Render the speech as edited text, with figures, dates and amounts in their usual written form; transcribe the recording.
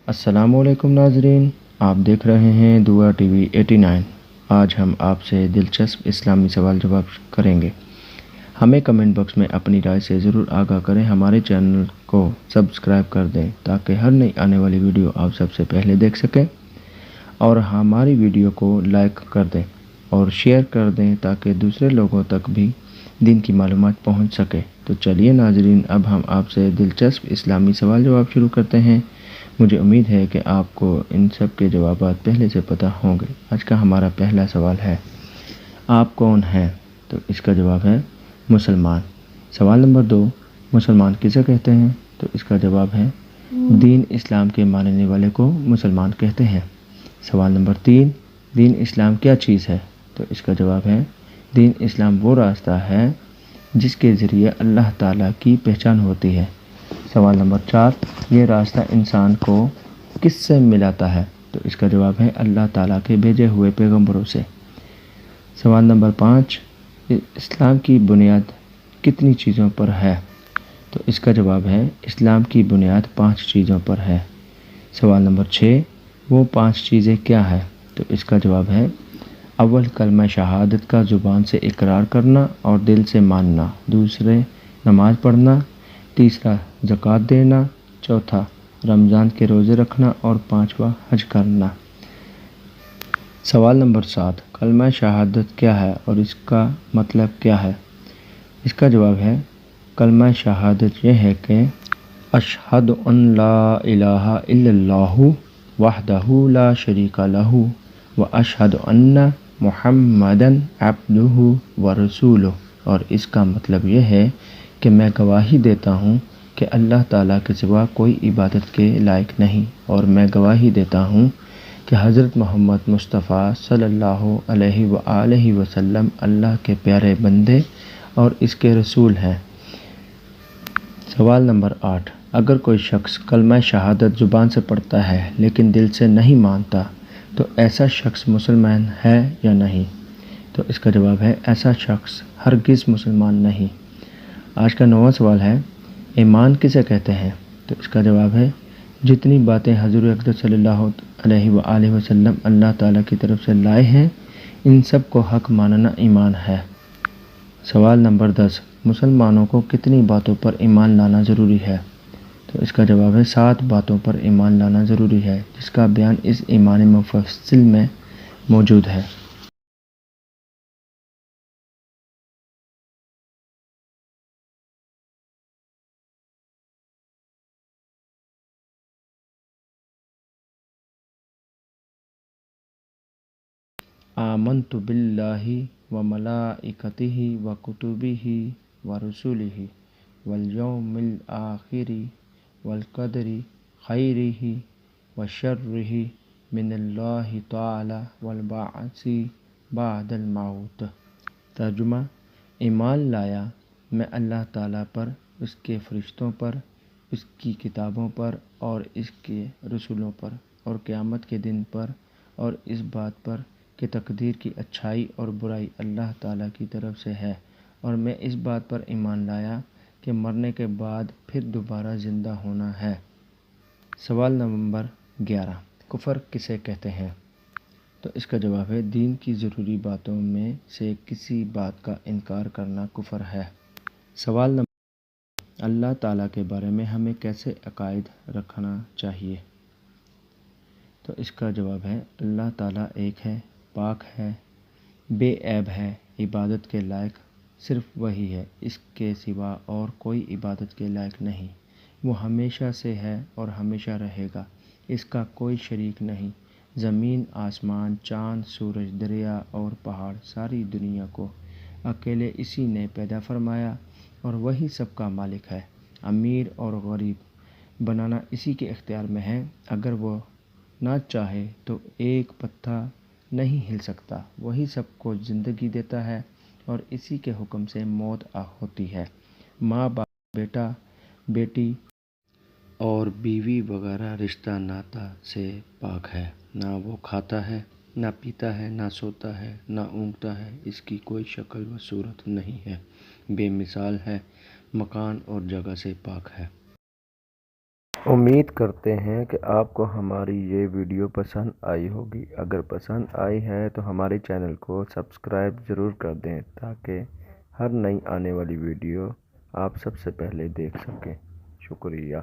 السلام علیکم ناظرین، آپ دیکھ رہے ہیں دعا ٹی وی 89۔ آج ہم آپ سے دلچسپ اسلامی سوال جواب کریں گے۔ ہمیں کمنٹ باکس میں اپنی رائے سے ضرور آگاہ کریں۔ ہمارے چینل کو سبسکرائب کر دیں تاکہ ہر نئی آنے والی ویڈیو آپ سب سے پہلے دیکھ سکیں، اور ہماری ویڈیو کو لائک کر دیں اور شیئر کر دیں تاکہ دوسرے لوگوں تک بھی دین کی معلومات پہنچ سکے۔ تو چلیے ناظرین، اب ہم آپ سے دلچسپ اسلامی سوال جواب شروع کرتے ہیں۔ مجھے امید ہے کہ آپ کو ان سب کے جوابات پہلے سے پتہ ہوں گے۔ آج کا ہمارا پہلا سوال ہے، آپ کون ہیں؟ تو اس کا جواب ہے مسلمان۔ سوال نمبر 2، مسلمان کسے کہتے ہیں؟ تو اس کا جواب ہے دین اسلام کے ماننے والے کو مسلمان کہتے ہیں۔ سوال نمبر 3، دین اسلام کیا چیز ہے؟ تو اس کا جواب ہے دین اسلام وہ راستہ ہے جس کے ذریعے اللہ تعالیٰ کی پہچان ہوتی ہے۔ سوال نمبر 4، یہ راستہ انسان کو کس سے ملاتا ہے؟ تو اس کا جواب ہے اللہ تعالیٰ کے بھیجے ہوئے پیغمبروں سے۔ سوال نمبر 5، اسلام کی بنیاد کتنی چیزوں پر ہے؟ تو اس کا جواب ہے اسلام کی بنیاد 5 چیزوں پر ہے۔ سوال نمبر 6، وہ 5 چیزیں کیا ہے؟ تو اس کا جواب ہے اول، کلمہ شہادت کا زبان سے اقرار کرنا اور دل سے ماننا۔ دوسرے، نماز پڑھنا۔ تیسرا، زکوٰۃ دینا۔ چوتھا، رمضان کے روزے رکھنا۔ اور پانچواں، حج کرنا۔ سوال نمبر 7، کلمہ شہادت کیا ہے اور اس کا مطلب کیا ہے؟ اس کا جواب ہے کلمہ شہادت یہ ہے کہ اشہد ان لا الہ الا اللہ وحدہ لا شریک لہ واشہد ان محمدً عبدہ ورسولہ۔ اور اس کا مطلب یہ ہے کہ میں گواہی دیتا ہوں کہ اللہ تعالیٰ کے سوا کوئی عبادت کے لائق نہیں، اور میں گواہی دیتا ہوں کہ حضرت محمد مصطفیٰ صلی اللہ علیہ وآلہ وسلم اللہ کے پیارے بندے اور اس کے رسول ہیں۔ سوال نمبر 8، اگر کوئی شخص کلمہ شہادت زبان سے پڑھتا ہے لیکن دل سے نہیں مانتا تو ایسا شخص مسلمان ہے یا نہیں؟ تو اس کا جواب ہے ایسا شخص ہرگز مسلمان نہیں۔ آج کا 9واں سوال ہے، ایمان کسے کہتے ہیں؟ تو اس کا جواب ہے جتنی باتیں حضور اقدس صلی اللہ علیہ وآلہ وسلم اللہ تعالیٰ کی طرف سے لائے ہیں، ان سب کو حق ماننا ایمان ہے۔ سوال نمبر 10، مسلمانوں کو کتنی باتوں پر ایمان لانا ضروری ہے؟ تو اس کا جواب ہے 7 باتوں پر ایمان لانا ضروری ہے، جس کا بیان اس ایمان مفصل میں موجود ہے۔ آمنت باللہ وملائکتہ وکتبہ ورسلہ والیوم الآخر والقدر خیرہ وشرہ من اللہ تعالی والبعث بعد الموت۔ ترجمہ، ایمان لایا میں اللہ تعالیٰ پر، اس کے فرشتوں پر، اس کی کتابوں پر اور اس کے رسولوں پر، اور قیامت کے دن پر، اور اس بات پر کہ تقدیر کی اچھائی اور برائی اللہ تعالیٰ کی طرف سے ہے، اور میں اس بات پر ایمان لایا کہ مرنے کے بعد پھر دوبارہ زندہ ہونا ہے۔ سوال نمبر 11، کفر کسے کہتے ہیں؟ تو اس کا جواب ہے دین کی ضروری باتوں میں سے کسی بات کا انکار کرنا کفر ہے۔ سوال نمبر، اللہ تعالیٰ کے بارے میں ہمیں کیسے عقائد رکھنا چاہیے؟ تو اس کا جواب ہے اللہ تعالیٰ ایک ہے، پاک ہے، بے عیب ہے، عبادت کے لائق صرف وہی ہے، اس کے سوا اور کوئی عبادت کے لائق نہیں۔ وہ ہمیشہ سے ہے اور ہمیشہ رہے گا، اس کا کوئی شریک نہیں۔ زمین، آسمان، چاند، سورج، دریا اور پہاڑ، ساری دنیا کو اکیلے اسی نے پیدا فرمایا اور وہی سب کا مالک ہے۔ امیر اور غریب بنانا اسی کے اختیار میں ہے، اگر وہ نہ چاہے تو ایک پتہ نہیں ہل سکتا۔ وہی سب کو زندگی دیتا ہے اور اسی کے حکم سے موت ہوتی ہے۔ ماں باپ، بیٹا بیٹی اور بیوی وغیرہ رشتہ ناتا سے پاک ہے۔ نہ وہ کھاتا ہے، نہ پیتا ہے، نہ سوتا ہے، نہ اونگتا ہے، اس کی کوئی شکل و صورت نہیں ہے، بے مثال ہے، مکان اور جگہ سے پاک ہے۔ امید کرتے ہیں کہ آپ کو ہماری یہ ویڈیو پسند آئی ہوگی۔ اگر پسند آئی ہے تو ہمارے چینل کو سبسکرائب ضرور کر دیں تاکہ ہر نئی آنے والی ویڈیو آپ سب سے پہلے دیکھ سکیں۔ شکریہ۔